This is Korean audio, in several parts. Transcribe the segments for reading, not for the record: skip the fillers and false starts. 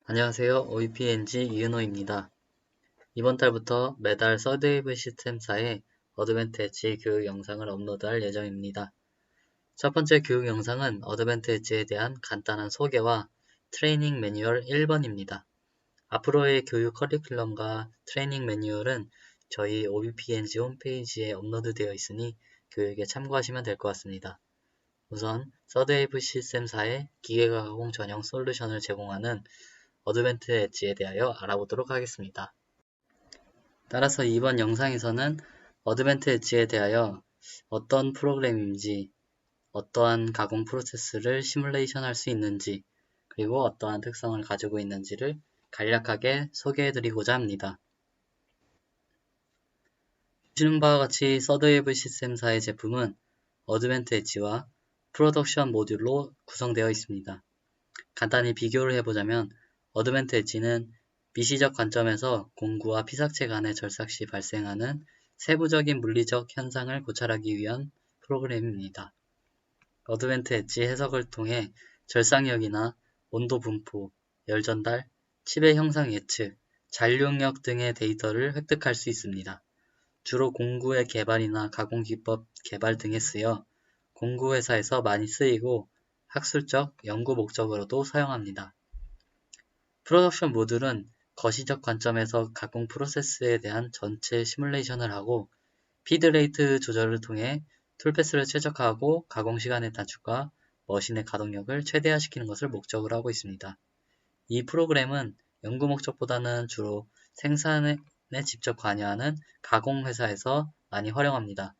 안녕하세요. OEPNG 이은호입니다. 이번 달부터 매달 서드웨이브 시스템사의 어드밴트 엣지 교육 영상을 업로드할 예정입니다. 첫 번째 교육 영상은 어드밴트 엣지에 대한 간단한 소개와 트레이닝 매뉴얼 1번입니다. 앞으로의 교육 커리큘럼과 트레이닝 매뉴얼은 저희 OEPNG 홈페이지에 업로드되어 있으니 교육에 참고하시면 될 것 같습니다. 우선 서드웨이브 시스템사의 기계가 가공 전용 솔루션을 제공하는 어드밴트 엣지에 대하여 알아보도록 하겠습니다. 따라서 이번 영상에서는 어드밴트 엣지에 대하여 어떤 프로그램인지, 어떠한 가공 프로세스를 시뮬레이션 할 수 있는지, 그리고 어떠한 특성을 가지고 있는지를 간략하게 소개해드리고자 합니다. 보시는 바와 같이 서드웨이브 시스템사의 제품은 어드밴트 엣지와 프로덕션 모듈로 구성되어 있습니다. 간단히 비교를 해보자면 어드밴트 엣지는 미시적 관점에서 공구와 피삭체 간의 절삭 시 발생하는 세부적인 물리적 현상을 고찰하기 위한 프로그램입니다. 어드밴트 엣지 해석을 통해 절삭력이나 온도 분포, 열 전달, 칩의 형상 예측, 잔류력 등의 데이터를 획득할 수 있습니다. 주로 공구의 개발이나 가공 기법 개발 등에 쓰여 공구 회사에서 많이 쓰이고 학술적 연구 목적으로도 사용합니다. 프로덕션 모듈은 거시적 관점에서 가공 프로세스에 대한 전체 시뮬레이션을 하고 피드레이트 조절을 통해 툴패스를 최적화하고 가공 시간의 단축과 머신의 가동력을 최대화시키는 것을 목적으로 하고 있습니다. 이 프로그램은 연구 목적보다는 주로 생산에 직접 관여하는 가공 회사에서 많이 활용합니다.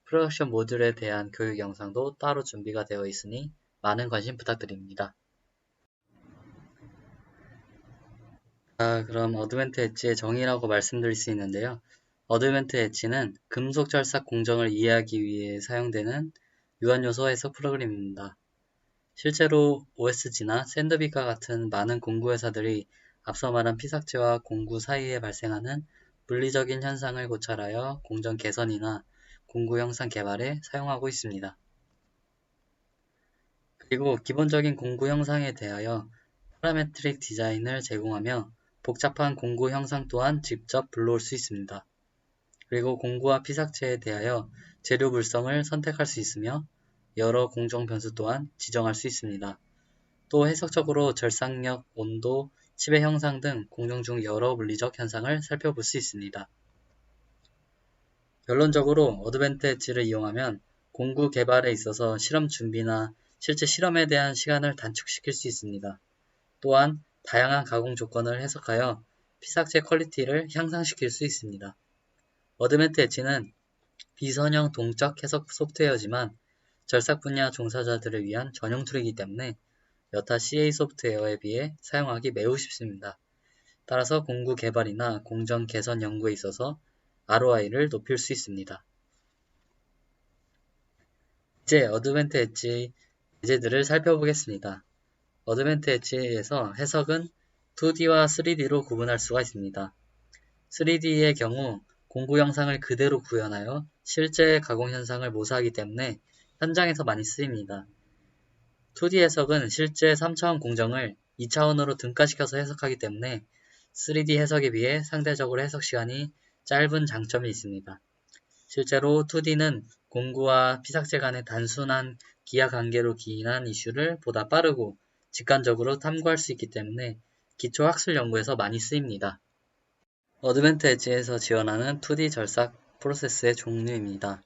프로덕션 모듈에 대한 교육 영상도 따로 준비가 되어 있으니 많은 관심 부탁드립니다. 그럼 어드밴트 엣지의 정의라고 말씀드릴 수 있는데요. 어드밴트 엣지는 금속 절삭 공정을 이해하기 위해 사용되는 유한 요소 해석 프로그램입니다. 실제로 OSG나 샌드빅과 같은 많은 공구 회사들이 앞서 말한 피삭체와 공구 사이에 발생하는 물리적인 현상을 고찰하여 공정 개선이나 공구 형상 개발에 사용하고 있습니다. 그리고 기본적인 공구 형상에 대하여 파라메트릭 디자인을 제공하며 복잡한 공구 형상 또한 직접 불러올 수 있습니다. 그리고 공구와 피삭체에 대하여 재료 불성을 선택할 수 있으며 여러 공정 변수 또한 지정할 수 있습니다. 또 해석적으로 절삭력, 온도, 칩의 형상 등 공정 중 여러 물리적 현상을 살펴볼 수 있습니다. 결론적으로 어드밴트 엣지를 이용하면 공구 개발에 있어서 실험 준비나 실제 실험에 대한 시간을 단축시킬 수 있습니다. 또한 다양한 가공 조건을 해석하여 피삭체 퀄리티를 향상시킬 수 있습니다. 어드밴트 엣지는 비선형 동적 해석 소프트웨어지만 절삭 분야 종사자들을 위한 전용 툴이기 때문에 여타 CA 소프트웨어에 비해 사용하기 매우 쉽습니다. 따라서 공구 개발이나 공정 개선 연구에 있어서 ROI를 높일 수 있습니다. 이제 어드밴트 엣지 예제들을 살펴보겠습니다. 어드밴트 엣지에서 해석은 2D와 3D로 구분할 수가 있습니다. 3D의 경우 공구 영상을 그대로 구현하여 실제 가공 현상을 모사하기 때문에 현장에서 많이 쓰입니다. 2D 해석은 실제 3차원 공정을 2차원으로 등가시켜서 해석하기 때문에 3D 해석에 비해 상대적으로 해석 시간이 짧은 장점이 있습니다. 실제로 2D는 공구와 피삭체 간의 단순한 기하 관계로 기인한 이슈를 보다 빠르고 직관적으로 탐구할 수 있기 때문에 기초 학술 연구에서 많이 쓰입니다. 어드밴트 엣지에서 지원하는 2D 절삭 프로세스의 종류입니다.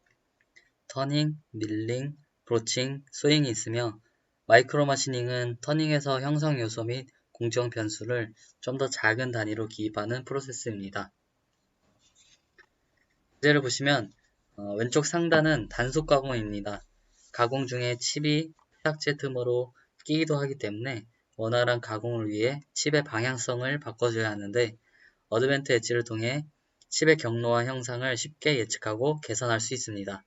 터닝, 밀링, 브로칭, 스윙이 있으며 마이크로 마시닝은 터닝에서 형성 요소 및 공정 변수를 좀 더 작은 단위로 기입하는 프로세스입니다. 예제를 보시면 왼쪽 상단은 단속 가공입니다. 가공 중에 칩이 피삭체 틈으로 끼기도 하기 때문에 원활한 가공을 위해 칩의 방향성을 바꿔줘야 하는데 어드밴트 엣지를 통해 칩의 경로와 형상을 쉽게 예측하고 개선할 수 있습니다.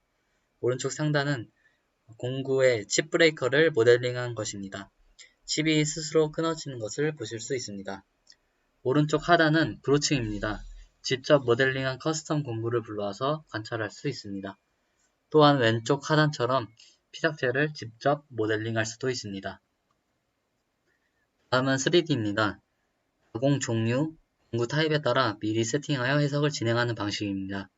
오른쪽 상단은 공구의 칩 브레이커를 모델링한 것입니다. 칩이 스스로 끊어지는 것을 보실 수 있습니다. 오른쪽 하단은 브로칭입니다. 직접 모델링한 커스텀 공구를 불러와서 관찰할 수 있습니다. 또한 왼쪽 하단처럼 피삭체를 직접 모델링할 수도 있습니다. 다음은 3D입니다. 가공 종류, 공구 타입에 따라 미리 세팅하여 해석을 진행하는 방식입니다.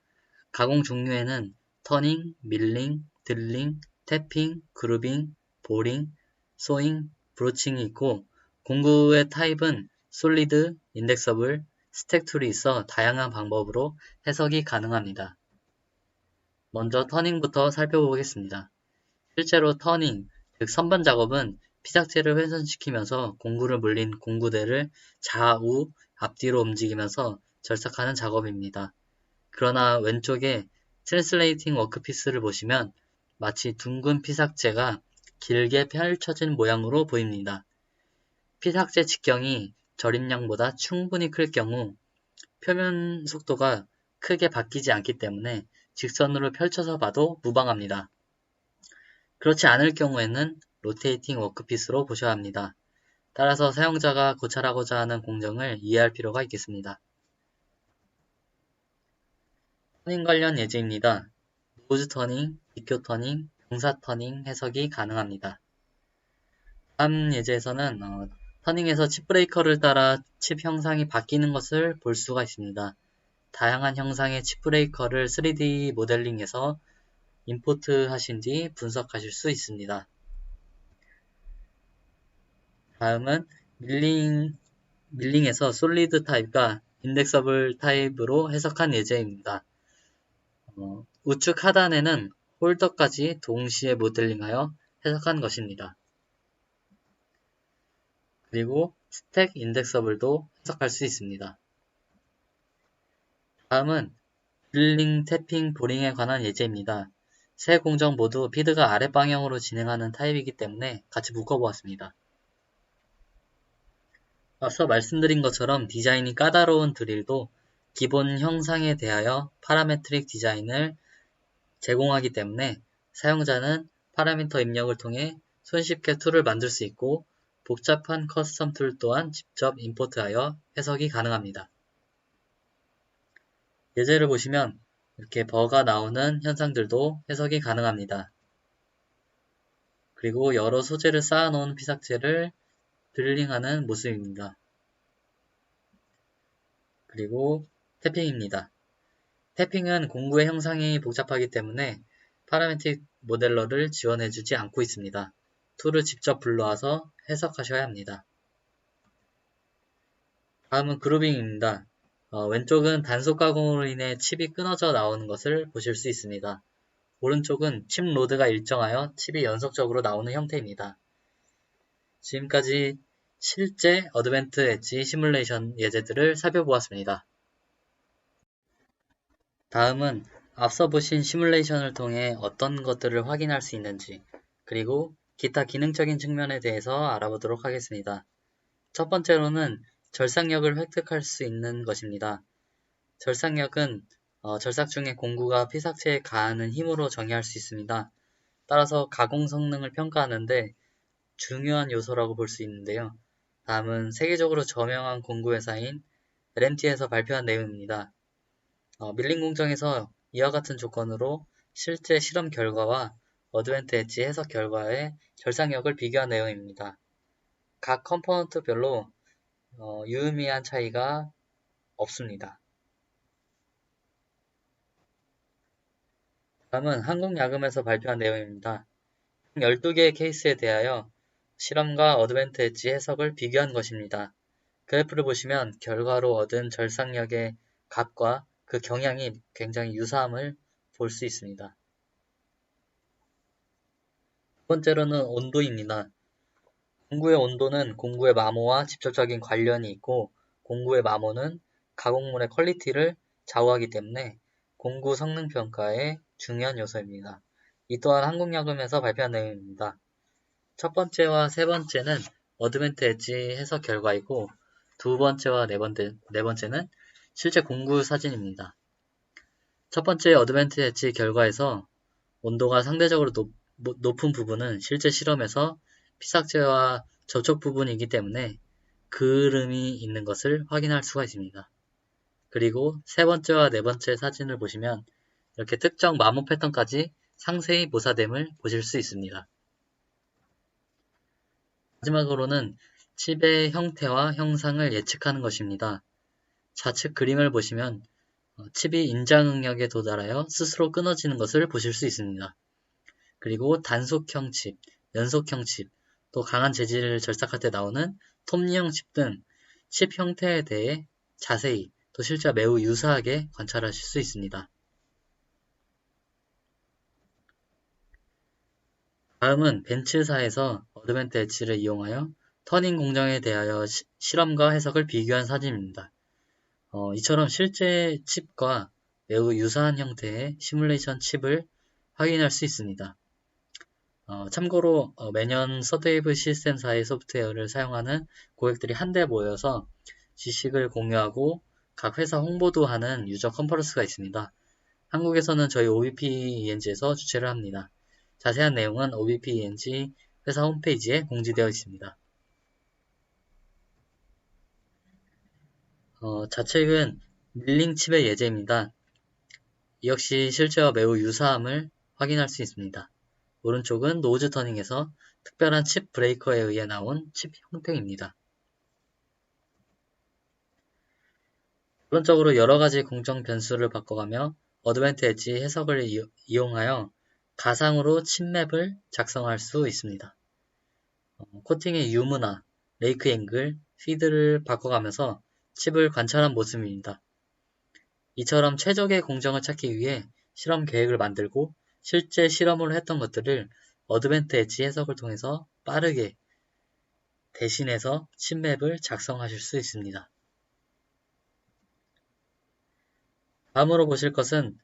가공 종류에는 터닝, 밀링, 드릴링, 태핑, 그루빙, 보링, 소잉, 브로칭이 있고 공구의 타입은 솔리드, 인덱서블, 스택 툴이 있어 다양한 방법으로 해석이 가능합니다. 먼저 터닝부터 살펴보겠습니다. 실제로 터닝, 즉 선반 작업은 피삭제를 훼손시키면서 공구를 물린 공구대를 좌우, 앞뒤로 움직이면서 절삭하는 작업입니다. 그러나 왼쪽에 트랜슬레이팅 워크피스를 보시면 마치 둥근 피삭제가 길게 펼쳐진 모양으로 보입니다. 피삭제 직경이 절임량보다 충분히 클 경우 표면 속도가 크게 바뀌지 않기 때문에 직선으로 펼쳐서 봐도 무방합니다. 그렇지 않을 경우에는 로테이팅 워크피스로 보셔야 합니다. 따라서 사용자가 고찰하고자 하는 공정을 이해할 필요가 있겠습니다. 터닝 관련 예제입니다. 노즈 터닝, 비교 터닝, 경사 터닝 해석이 가능합니다. 다음 예제에서는 터닝에서 칩 브레이커를 따라 칩 형상이 바뀌는 것을 볼 수가 있습니다. 다양한 형상의 칩 브레이커를 3D 모델링해서 임포트 하신 뒤 분석하실 수 있습니다. 다음은 밀링에서 솔리드 타입과 인덱서블 타입으로 해석한 예제입니다. 우측 하단에는 홀더까지 동시에 모델링하여 해석한 것입니다. 그리고 스택 인덱서블도 해석할 수 있습니다. 다음은 드릴링, 태핑, 보링에 관한 예제입니다. 세 공정 모두 피드가 아랫 방향으로 진행하는 타입이기 때문에 같이 묶어보았습니다. 앞서 말씀드린 것처럼 디자인이 까다로운 드릴도 기본 형상에 대하여 파라메트릭 디자인을 제공하기 때문에 사용자는 파라미터 입력을 통해 손쉽게 툴을 만들 수 있고 복잡한 커스텀 툴 또한 직접 임포트하여 해석이 가능합니다. 예제를 보시면 이렇게 버가 나오는 현상들도 해석이 가능합니다. 그리고 여러 소재를 쌓아놓은 피삭제를 드릴링하는 모습입니다. 그리고 태핑입니다. 태핑은 공구의 형상이 복잡하기 때문에 파라메트릭 모델러를 지원해주지 않고 있습니다. 툴을 직접 불러와서 해석하셔야 합니다. 다음은 그루빙입니다. 왼쪽은 단속 가공으로 인해 칩이 끊어져 나오는 것을 보실 수 있습니다. 오른쪽은 칩 로드가 일정하여 칩이 연속적으로 나오는 형태입니다. 지금까지 실제 어드밴트 엣지 시뮬레이션 예제들을 살펴보았습니다. 다음은 앞서 보신 시뮬레이션을 통해 어떤 것들을 확인할 수 있는지, 그리고 기타 기능적인 측면에 대해서 알아보도록 하겠습니다. 첫 번째로는 절삭력을 획득할 수 있는 것입니다. 절삭력은 절삭 중에 공구가 피삭체에 가하는 힘으로 정의할 수 있습니다. 따라서 가공 성능을 평가하는데 중요한 요소라고 볼 수 있는데요. 다음은 세계적으로 저명한 공구 회사인 LMT에서 발표한 내용입니다. 밀링 공정에서 이와 같은 조건으로 실제 실험 결과와 어드밴트 엣지 해석 결과의 절삭력을 비교한 내용입니다. 각 컴포넌트별로 유의미한 차이가 없습니다. 다음은 한국야금에서 발표한 내용입니다. 12개의 케이스에 대하여 실험과 어드밴트 엣지 해석을 비교한 것입니다. 그래프를 보시면 결과로 얻은 절삭력의 값과 그 경향이 굉장히 유사함을 볼 수 있습니다. 두 번째로는 온도입니다. 공구의 온도는 공구의 마모와 직접적인 관련이 있고 공구의 마모는 가공물의 퀄리티를 좌우하기 때문에 공구 성능 평가의 중요한 요소입니다. 이 또한 한국야금에서 발표한 내용입니다. 첫 번째와 세 번째는 어드밴트 엣지 해석 결과이고 두 번째와 네 번째는 실제 공구 사진입니다. 첫 번째 어드밴트 엣지 결과에서 온도가 상대적으로 높은 부분은 실제 실험에서 피삭제와 접촉 부분이기 때문에 그을음이 있는 것을 확인할 수가 있습니다. 그리고 세 번째와 네 번째 사진을 보시면 이렇게 특정 마모 패턴까지 상세히 모사됨을 보실 수 있습니다. 마지막으로는 칩의 형태와 형상을 예측하는 것입니다. 좌측 그림을 보시면 칩이 인장 응력에 도달하여 스스로 끊어지는 것을 보실 수 있습니다. 그리고 단속형 칩, 연속형 칩, 또 강한 재질을 절삭할 때 나오는 톱니형 칩 등 칩 형태에 대해 자세히 또 실제와 매우 유사하게 관찰하실 수 있습니다. 다음은 벤츠사에서 어드밴트 엣지를 이용하여 터닝 공정에 대하여 실험과 해석을 비교한 사진입니다. 이처럼 실제 칩과 매우 유사한 형태의 시뮬레이션 칩을 확인할 수 있습니다. 참고로 매년 서드웨이브 시스템사의 소프트웨어를 사용하는 고객들이 한데 모여서 지식을 공유하고 각 회사 홍보도 하는 유저 컨퍼런스가 있습니다. 한국에서는 저희 OBP-ENG에서 주최를 합니다. 자세한 내용은 OBP-ENG 회사 홈페이지에 공지되어 있습니다. 좌측은 밀링 칩의 예제입니다. 이 역시 실제와 매우 유사함을 확인할 수 있습니다. 오른쪽은 노즈 터닝에서 특별한 칩 브레이커에 의해 나온 칩 형태입니다. 기본적으로 여러가지 공정 변수를 바꿔가며 어드밴트 엣지 해석을 이용하여 가상으로 칩맵을 작성할 수 있습니다. 코팅의 유무나 레이크 앵글, 피드를 바꿔가면서 칩을 관찰한 모습입니다. 이처럼 최적의 공정을 찾기 위해 실험 계획을 만들고 실제 실험을 했던 것들을 어드밴트 엣지 해석을 통해서 빠르게 대신해서 칩맵을 작성하실 수 있습니다. 다음으로 보실 것은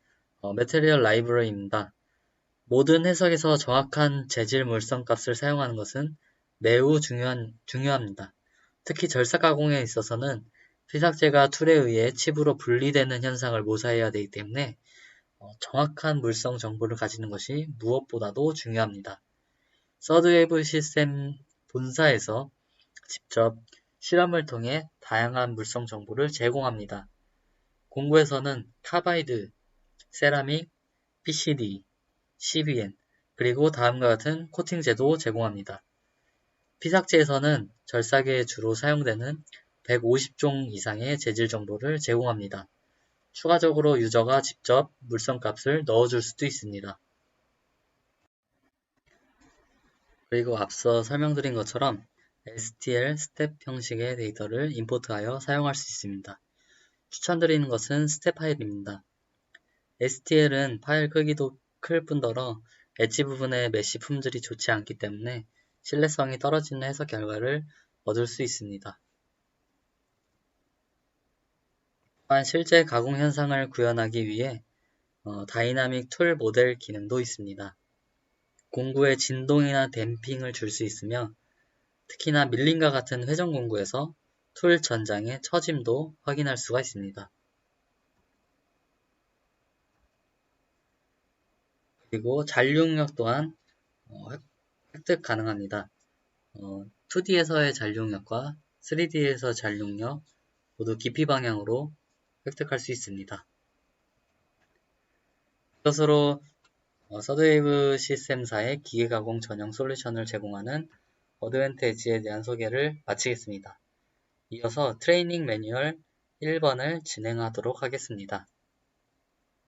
매테리얼 라이브러리입니다. 모든 해석에서 정확한 재질 물성 값을 사용하는 것은 매우 중요합니다. 특히 절삭 가공에 있어서는 피삭제가 툴에 의해 칩으로 분리되는 현상을 모사해야 되기 때문에 정확한 물성 정보를 가지는 것이 무엇보다도 중요합니다. 서드웨이브 시스템 본사에서 직접 실험을 통해 다양한 물성 정보를 제공합니다. 공구에서는 카바이드, 세라믹, PCD, CBN, 그리고 다음과 같은 코팅제도 제공합니다. 피삭제에서는 절삭에 주로 사용되는 150종 이상의 재질 정보를 제공합니다. 추가적으로 유저가 직접 물성값을 넣어줄 수도 있습니다. 그리고 앞서 설명드린 것처럼 STL 스텝 형식의 데이터를 임포트하여 사용할 수 있습니다. 추천드리는 것은 스텝 파일입니다. STL은 파일 크기도 클 뿐더러 엣지 부분의 메쉬 품질이 좋지 않기 때문에 신뢰성이 떨어지는 해석 결과를 얻을 수 있습니다. 또한 실제 가공 현상을 구현하기 위해 다이나믹 툴 모델 기능도 있습니다. 공구에 진동이나 댐핑을 줄 수 있으며 특히나 밀림과 같은 회전 공구에서 툴 전장의 처짐도 확인할 수가 있습니다. 그리고 잔류력 또한 획득 가능합니다. 2D에서의 잔류력과 3D에서 잔류력 모두 깊이 방향으로 획득할 수 있습니다. 이것으로 서드웨이브 시스템사의 기계가공 전용 솔루션을 제공하는 어드밴트 엣지에 대한 소개를 마치겠습니다. 이어서 트레이닝 매뉴얼 1번을 진행하도록 하겠습니다.